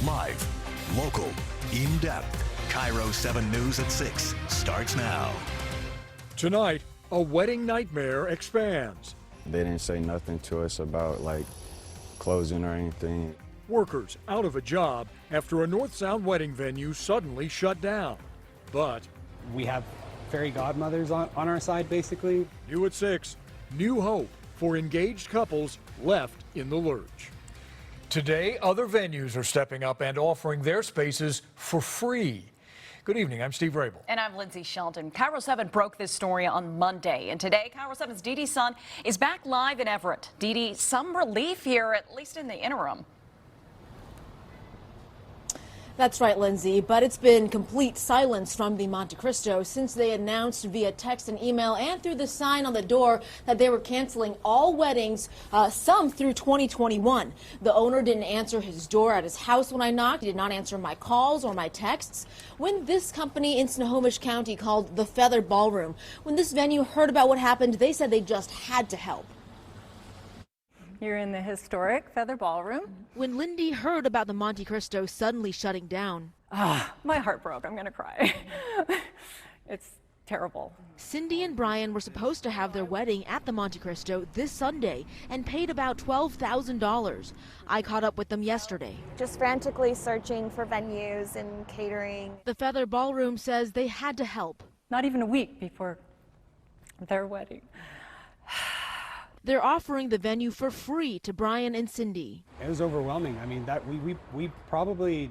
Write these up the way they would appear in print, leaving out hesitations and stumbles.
Live, local, in-depth. Cairo 7 News at 6 starts now. Tonight, a wedding nightmare expands. They didn't say nothing to us about like closing or anything. Workers out of a job after a North Sound wedding venue suddenly shut down. But we have fairy godmothers on our side, basically. new at 6, new hope for engaged couples left in the lurch. Today, other venues are stepping up and offering their spaces for free. Good evening, I'm Steve Rabel. And I'm Lindsay Sheldon. Cairo 7 broke this story on Monday, and today Cairo 7's Dee Sun is back live in Everett. Dee, some relief here, at least in the interim. That's right, Lindsay, but it's been complete silence from the Monte Cristo since they announced via text and email and through the sign on the door that they were canceling all weddings, some through 2021. The owner didn't answer his door at his house when I knocked. He did not answer my calls or my texts. When this company in Snohomish County called the Featherball Ring, when this venue heard about what happened, they said they just had to help. You're in the historic Featherball Ring. When Lindy heard about the Monte Cristo suddenly shutting down, My heart broke. I'm going to cry. It's terrible. Cindy and Brian were supposed to have their wedding at the Monte Cristo this Sunday and paid about $12,000. I caught up with them yesterday. Just frantically searching for venues and catering. The Feather Ballroom says they had to help. Not even a week before their wedding. They're offering the venue for free to Brian and Cindy. It was overwhelming. I mean, that we probably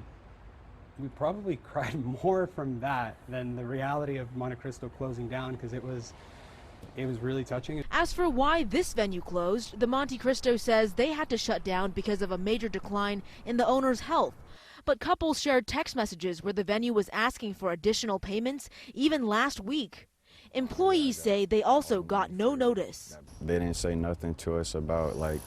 cried more from that than the reality of Monte Cristo closing down, because it was really touching. As for why this venue closed, the Monte Cristo says they had to shut down because of a major decline in the owner's health. But couples shared text messages where the venue was asking for additional payments even last week. Employees say they also got no notice. They didn't say nothing to us about like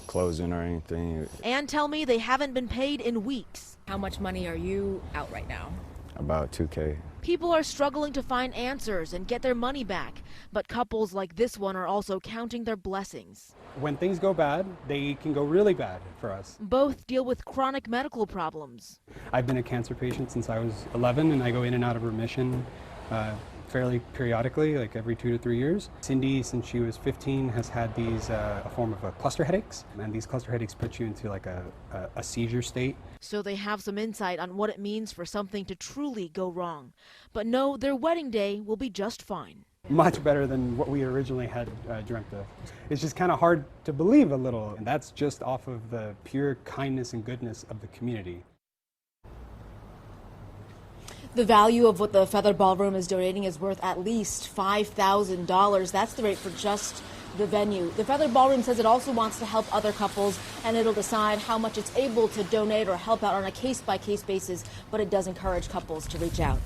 closing or anything. And tell me they haven't been paid in weeks. How much money are you out right now? About $2K. People are struggling to find answers and get their money back, but couples like this one are also counting their blessings. When things go bad, they can go really bad for us. Both deal with chronic medical problems. I've been a cancer patient since I was 11, and I go in and out of remission fairly periodically, like every 2 to 3 years. Cindy, since she was 15, has had these a form of cluster headaches, and these cluster headaches put you into like a seizure state. So they have some insight on what it means for something to truly go wrong. But know their wedding day will be just fine. Much better than what we originally had dreamt of. It's just kind of hard to believe a little, and that's just off of the pure kindness and goodness of the community. The value of what the Feather Ballroom is donating is worth at least $5,000. That's the rate for just the venue. The Feather Ballroom says it also wants to help other couples, and it'll decide how much it's able to donate or help out on a case-by-case basis, but it does encourage couples to reach out.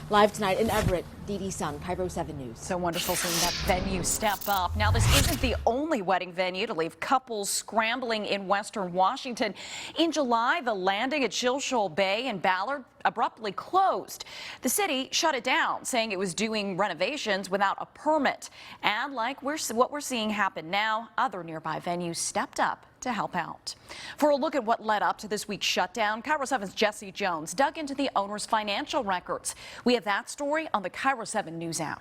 Live tonight in Everett, Dee Sun, Cairo 7 News. So wonderful seeing that venue step up. Now, this isn't the only wedding venue to leave couples scrambling in Western Washington. In July, the landing at Shilshole Bay in Ballard abruptly closed. The city shut it down, saying it was doing renovations without a permit. And like what we're seeing happen now, other nearby venues stepped up to help out. For a look at what led up to this week's shutdown, Cairo 7's Jesse Jones dug into the owner's financial records. We have that story on the Cairo 7 News app.